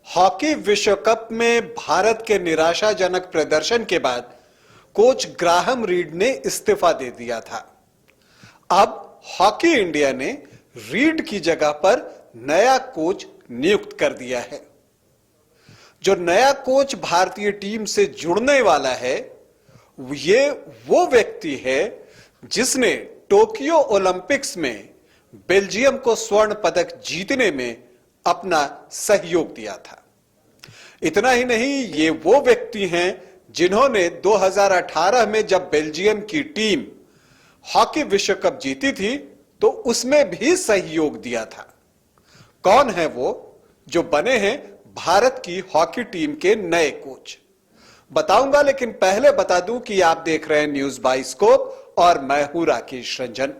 Hockey विश्व cup में भारत के निराशाजनक प्रदर्शन के बाद कोच ग्राहम रीड ने इस्तीफा दे दिया था। अब हॉकी इंडिया ने रीड की जगह पर नया कोच नियुक्त कर दिया है। जो नया कोच भारतीय टीम से जुड़ने वाला है ये वो व्यक्ति है जिसने टोक्यो ओलंपिक्स में बेल्जियम को स्वर्ण पदक जीतने में अपना सहयोग दिया था। इतना ही नहीं, ये वो व्यक्ति हैं जिन्होंने 2018 में जब बेल्जियम की टीम हॉकी विश्व कप जीती थी तो उसमें भी सहयोग दिया था। कौन है वो जो बने हैं भारत की हॉकी टीम के नए कोच, बताऊंगा। लेकिन पहले बता दूं कि आप देख रहे हैं न्यूज बाइस्कोप और मैं हूं राकेश रंजन।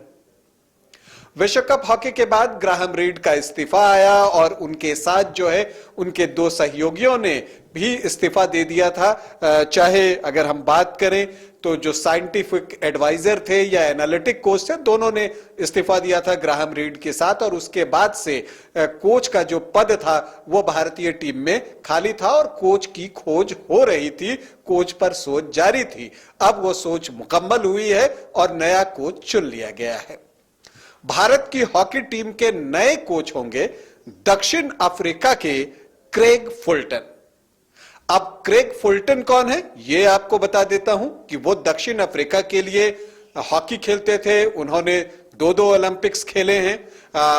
विश्व कप हॉकी के बाद ग्राहम रीड का इस्तीफा आया और उनके साथ जो है उनके दो सहयोगियों ने भी इस्तीफा दे दिया था। चाहे अगर हम बात करें तो जो साइंटिफिक एडवाइजर थे या एनालिटिक कोच थे, दोनों ने इस्तीफा दिया था ग्राहम रीड के साथ। और उसके बाद से कोच का जो पद था वो भारतीय टीम में खाली था और कोच की खोज हो रही थी, कोच पर सोच जारी थी। अब वो सोच मुकम्मल हुई है और नया कोच चुन लिया गया है। भारत की हॉकी टीम के नए कोच होंगे दक्षिण अफ्रीका के क्रेग फुल्टन। अब क्रेग फुल्टन कौन है ये आपको बता देता हूं कि वो दक्षिण अफ्रीका के लिए हॉकी खेलते थे। उन्होंने दो ओलंपिक्स खेले हैं।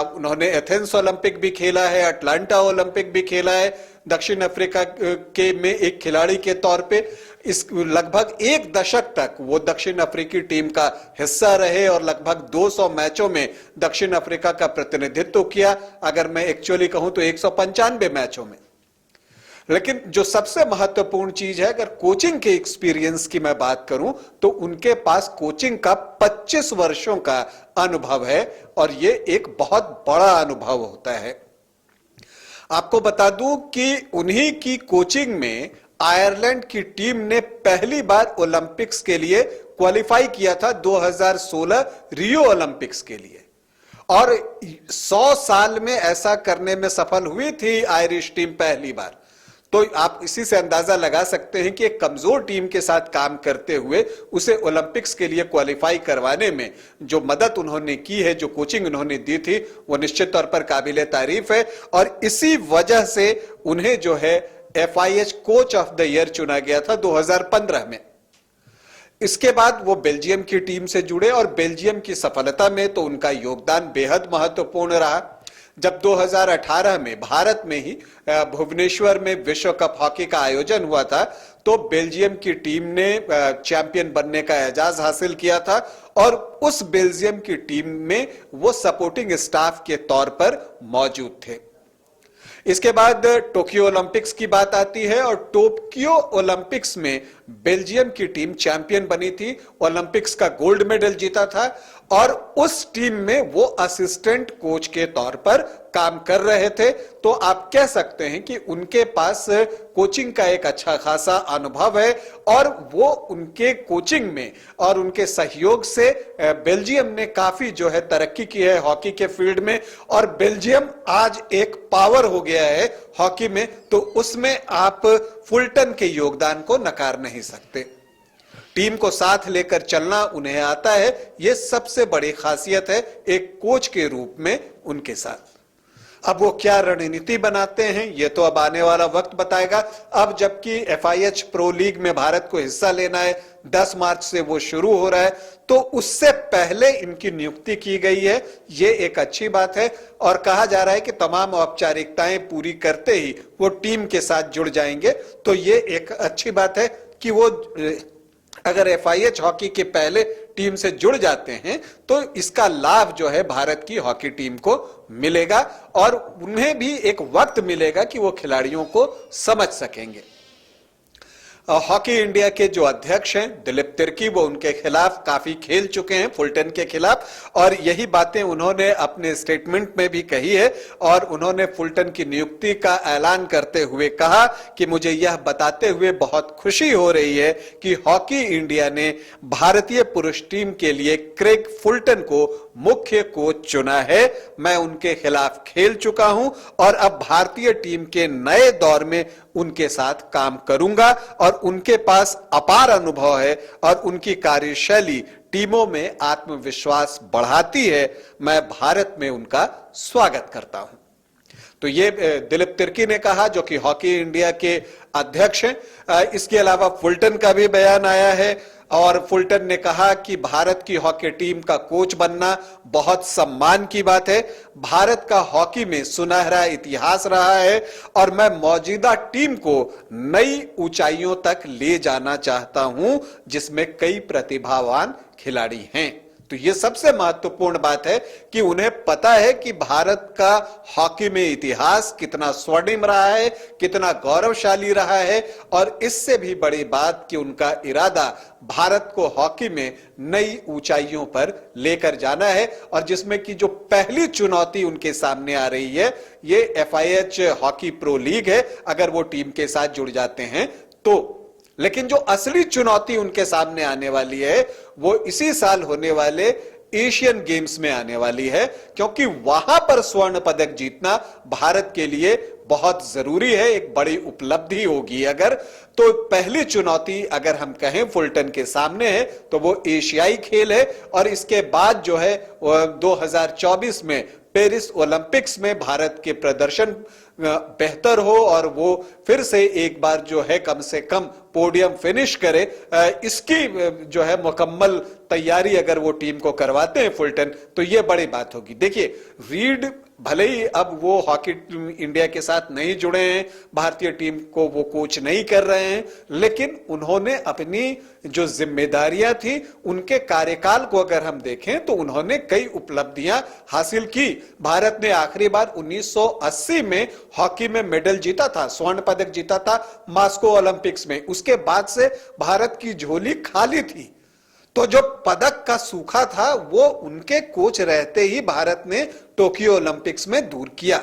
उन्होंने एथेंस ओलंपिक भी खेला है, अटलांटा ओलंपिक भी खेला है दक्षिण अफ्रीका के में एक खिलाड़ी के तौर पे। इस लगभग एक दशक तक वो दक्षिण अफ्रीकी टीम का हिस्सा रहे और लगभग 200 मैचों में दक्षिण अफ्रीका का प्रतिनिधित्व किया। अगर मैं एक्चुअली कहूं तो 195 मैचों में। लेकिन जो सबसे महत्वपूर्ण चीज है, अगर कोचिंग के एक्सपीरियंस की मैं बात करूं तो उनके पास कोचिंग का 25 वर्षों का अनुभव है और ये एक बहुत बड़ा अनुभव होता है। आपको बता दूं कि उन्हीं की कोचिंग में आयरलैंड की टीम ने पहली बार ओलंपिक्स के लिए क्वालिफाई किया था 2016 रियो ओलंपिक्स के लिए। और 100 साल में ऐसा करने में सफल हुई थी आयरिश टीम पहली बार। तो आप इसी से अंदाजा लगा सकते हैं कि एक कमजोर टीम के साथ काम करते हुए उसे ओलंपिक्स के लिए क्वालिफाई करवाने में जो मदद उन्होंने की है, जो कोचिंग उन्होंने दी थी, वो निश्चित तौर पर काबिले तारीफ है। और इसी वजह से उन्हें जो है FIH coach of the year चुना गया था 2015 में। इसके बाद वो बेल्जियम की टीम से जुड़े और बेल्जियम की सफलता में तो उनका योगदान बेहद महत्वपूर्ण रहा। जब 2018 में भारत में ही भुवनेश्वर में विश्व कप हॉकी का आयोजन हुआ था तो बेल्जियम की टीम ने चैंपियन बनने का एजाज हासिल किया था और उस बेल्जियम की टीम में वो सपोर्टिंग स्टाफ के तौर पर मौजूद थे। इसके बाद टोक्यो ओलंपिक्स की बात आती है और टोक्यो ओलंपिक्स में बेल्जियम की टीम चैंपियन बनी थी, ओलंपिक्स का गोल्ड मेडल जीता था और उस टीम में वो असिस्टेंट कोच के तौर पर काम कर रहे थे। तो आप कह सकते हैं कि उनके पास कोचिंग का एक अच्छा खासा अनुभव है और वो उनके कोचिंग में और उनके सहयोग से बेल्जियम ने काफी जो है तरक्की की है हॉकी के फील्ड में। और बेल्जियम आज एक पावर हो गया है हॉकी में, तो उसमें आप फुल्टन के योगदान को नकार नहीं सकते। टीम को साथ लेकर चलना उन्हें आता है, यह सबसे बड़ी खासियत है एक कोच के रूप में उनके साथ। अब वो क्या रणनीति बनाते हैं ये तो अब आने वाला वक्त बताएगा। अब जबकि FIH प्रो लीग में भारत को हिस्सा लेना है, 10 मार्च से वो शुरू हो रहा है, तो उससे पहले इनकी नियुक्ति की गई है, ये एक अच्छी बात है। और कहा जा रहा है कि तमाम औपचारिकताएं पूरी करते ही वो टीम के साथ जुड़ जाएंगे। तो ये एक अच्छी बात है कि वो अगर FIH हॉकी के पहले टीम से जुड़ जाते हैं तो इसका लाभ जो है भारत की हॉकी टीम को मिलेगा और उन्हें भी एक वक्त मिलेगा कि वो खिलाड़ियों को समझ सकेंगे। हॉकी इंडिया के जो अध्यक्ष हैं दिलीप तिर्की, वो उनके खिलाफ काफी खेल चुके हैं, फुलटन के खिलाफ, और यही बातें उन्होंने अपने स्टेटमेंट में भी कही है। और उन्होंने फुलटन की नियुक्ति का ऐलान करते हुए कहा कि मुझे यह बताते हुए बहुत खुशी हो रही है कि हॉकी इंडिया ने भारतीय पुरुष टीम के लिए क्रेग फुलटन को मुख्य कोच चुना है। मैं उनके खिलाफ खेल चुका हूं और अब भारतीय टीम के नए दौर में उनके साथ काम करूंगा और उनके पास अपार अनुभव है और उनकी कार्यशैली टीमों में आत्मविश्वास बढ़ाती है। मैं भारत में उनका स्वागत करता हूं। तो ये दिलीप तिर्की ने कहा, जो कि हॉकी इंडिया के अध्यक्ष हैं। इसके अलावा फुलटन का भी बयान आया है और फुलटन ने कहा कि भारत की हॉकी टीम का कोच बनना बहुत सम्मान की बात है। भारत का हॉकी में सुनहरा इतिहास रहा है और मैं मौजूदा टीम को नई ऊंचाइयों तक ले जाना चाहता हूं, जिसमें कई प्रतिभावान खिलाड़ी हैं। तो ये सबसे महत्वपूर्ण बात है कि उन्हें पता है कि भारत का हॉकी में इतिहास कितना स्वर्णिम रहा है, कितना गौरवशाली रहा है, और इससे भी बड़ी बात कि उनका इरादा भारत को हॉकी में नई ऊंचाइयों पर लेकर जाना है। और जिसमें कि जो पहली चुनौती उनके सामने आ रही है, ये FIH हॉकी प्रो लीग है, अगर वो टीम के साथ जुड़ जाते हैं तो। लेकिन जो असली चुनौती उनके सामने आने वाली है, वो इसी साल होने वाले एशियन गेम्स में आने वाली है, क्योंकि वहां पर स्वर्ण पदक जीतना भारत के लिए बहुत जरूरी है, एक बड़ी उपलब्धि होगी। अगर तो पहली चुनौती अगर हम कहें फुलटन के सामने है तो वो एशियाई खेल है, और इसके बाद जो है 2024 में पेरिस ओलंपिक्स में भारत के प्रदर्शन बेहतर हो और वो फिर से एक बार जो है कम से कम पोडियम फिनिश करे, इसकी जो है मुकम्मल तैयारी अगर वो टीम को करवाते हैं फुलटन, तो ये बड़ी बात होगी। देखिए, रीड भले ही अब वो हॉकी इंडिया के साथ नहीं जुड़े हैं, भारतीय टीम को वो कोच नहीं कर रहे हैं, लेकिन उन्होंने अपनी जो जिम्मेदारियां थी, उनके कार्यकाल को अगर हम देखें तो उन्होंने कई उपलब्धियां हासिल की। भारत ने आखिरी बार 1980 में हॉकी में मेडल जीता था, स्वर्ण पदक जीता था मॉस्को ओलंपिक्स में। उसके बाद से भारत की झोली खाली थी। तो जो पदक का सूखा था वो उनके कोच रहते ही भारत ने टोक्यो ओलंपिक्स में दूर किया।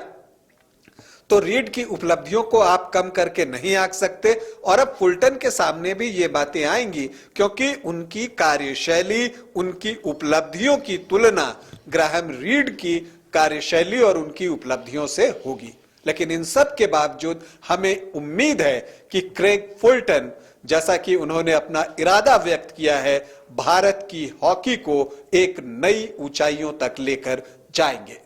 तो रीड की उपलब्धियों को आप कम करके नहीं आंक सकते, और अब फुलटन के सामने भी ये बातें आएंगी, क्योंकि उनकी कार्यशैली, उनकी उपलब्धियों की तुलना ग्राहम रीड की कार्यशैली और उनकी उपलब्धियों से होगी। लेकिन इन सब के बावजूद हमें उम्मीद है कि क्रेग फुलटन, जैसा कि उन्होंने अपना इरादा व्यक्त किया है, भारत की हॉकी को एक नई ऊंचाइयों तक लेकर जाएंगे।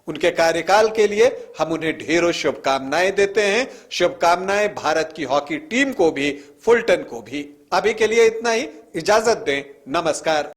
उनके कार्यकाल के लिए हम उन्हें ढेरों शुभकामनाएं देते हैं। शुभकामनाएं भारत की हॉकी टीम को भी, फुलटन को भी। अभी के लिए इतना ही, इजाजत दें, नमस्कार।